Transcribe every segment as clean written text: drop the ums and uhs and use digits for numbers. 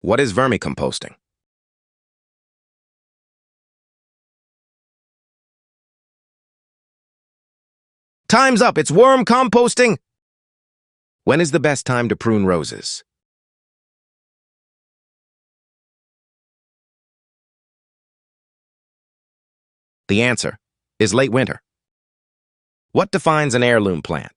What is vermicomposting? Time's up! It's worm composting! When is the best time to prune roses? The answer is late winter. What defines an heirloom plant?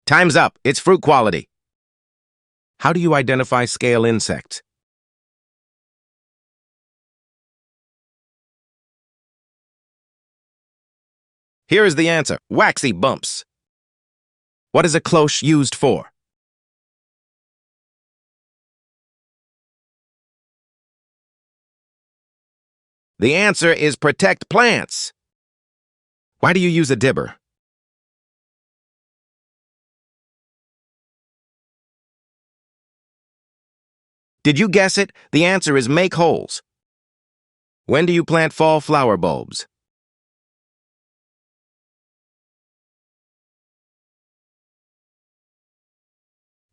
Time's up! It's fruit quality. How do you identify scale insects? Here is the answer. Waxy bumps. What is a cloche used for? The answer is protect plants. Why do you use a dibber? Did you guess it? The answer is make holes. When do you plant fall flower bulbs?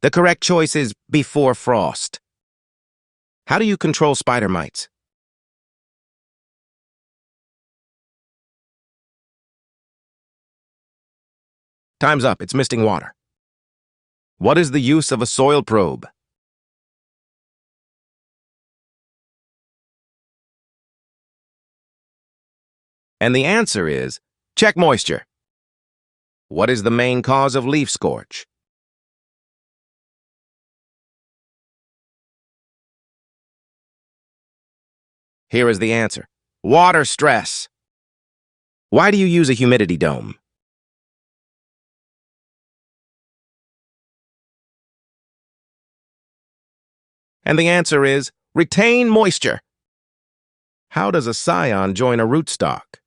The correct choice is before frost. How do you control spider mites? Time's up. It's misting water. What is the use of a soil probe? And the answer is check moisture. What is the main cause of leaf scorch? Here is the answer. Water stress. Why do you use a humidity dome? And the answer is retain moisture. How does a scion join a rootstock?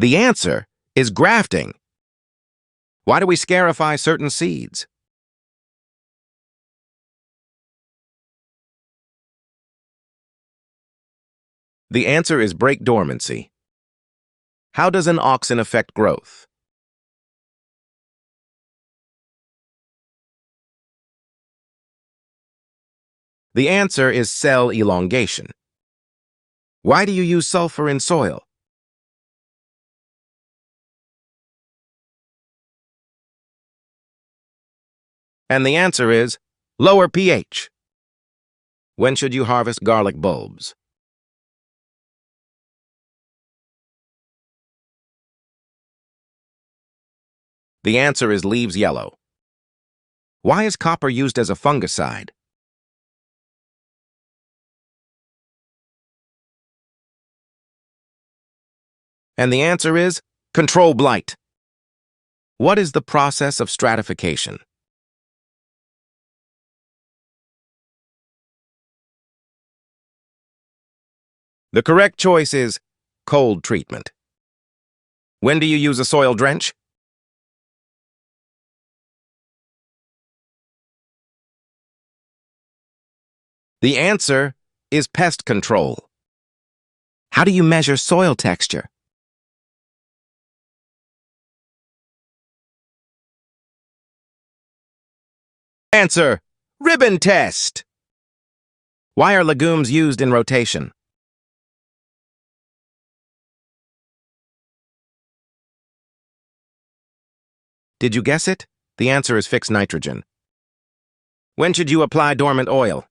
The answer is grafting. Why do we scarify certain seeds? The answer is break dormancy. How does an auxin affect growth? The answer is cell elongation. Why do you use sulfur in soil? And the answer is lower pH. When should you harvest garlic bulbs? The answer is leaves yellow. Why is copper used as a fungicide? And the answer is control blight. What is the process of stratification? The correct choice is cold treatment. When do you use a soil drench? The answer is pest control. How do you measure soil texture? Answer, ribbon test. Why are legumes used in rotation? Did you guess it? The answer is fixed nitrogen. When should you apply dormant oil?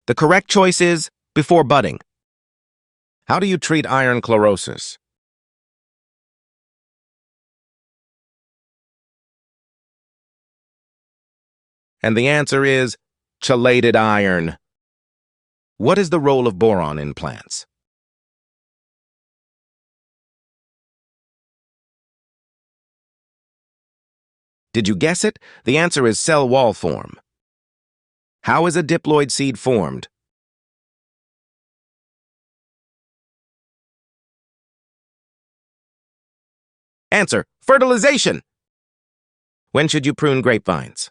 The correct choice is before budding. How do you treat iron chlorosis? And the answer is chelated iron. What is the role of boron in plants? Did you guess it? The answer is cell wall form. How is a diploid seed formed? Answer, fertilization. When should you prune grapevines?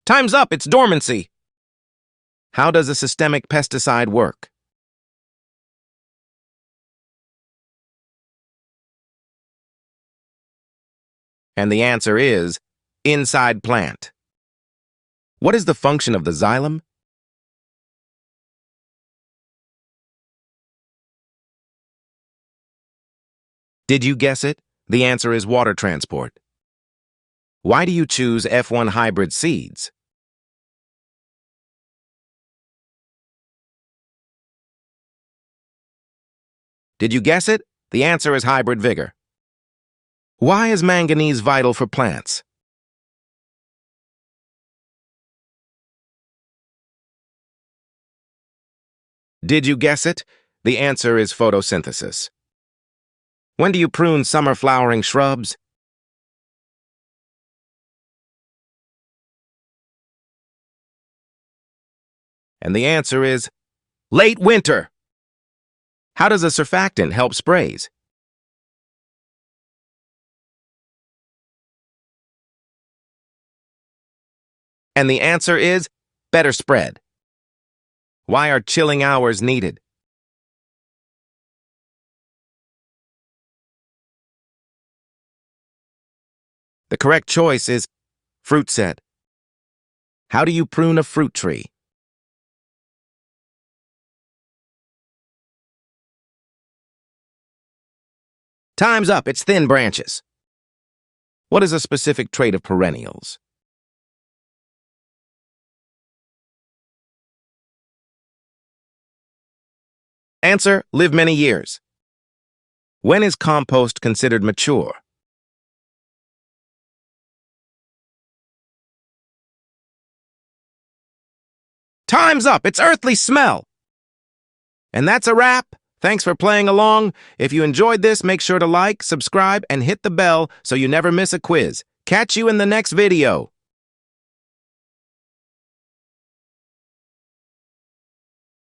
Time's up, it's dormancy. How does a systemic pesticide work? And the answer is inside plant. What is the function of the xylem? Did you guess it? The answer is water transport. Why do you choose F1 hybrid seeds? Did you guess it? The answer is hybrid vigor. Why is manganese vital for plants? Did you guess it? The answer is photosynthesis. When do you prune summer flowering shrubs? And the answer is late winter. How does a surfactant help sprays? And the answer is better spread. Why are chilling hours needed? The correct choice is fruit set. How do you prune a fruit tree? Time's up, it's thin branches. What is a specific trait of perennials? Answer, live many years. When is compost considered mature? Time's up, it's earthly smell. And that's a wrap. Thanks for playing along. If you enjoyed this, make sure to like, subscribe, and hit the bell so you never miss a quiz. Catch you in the next video.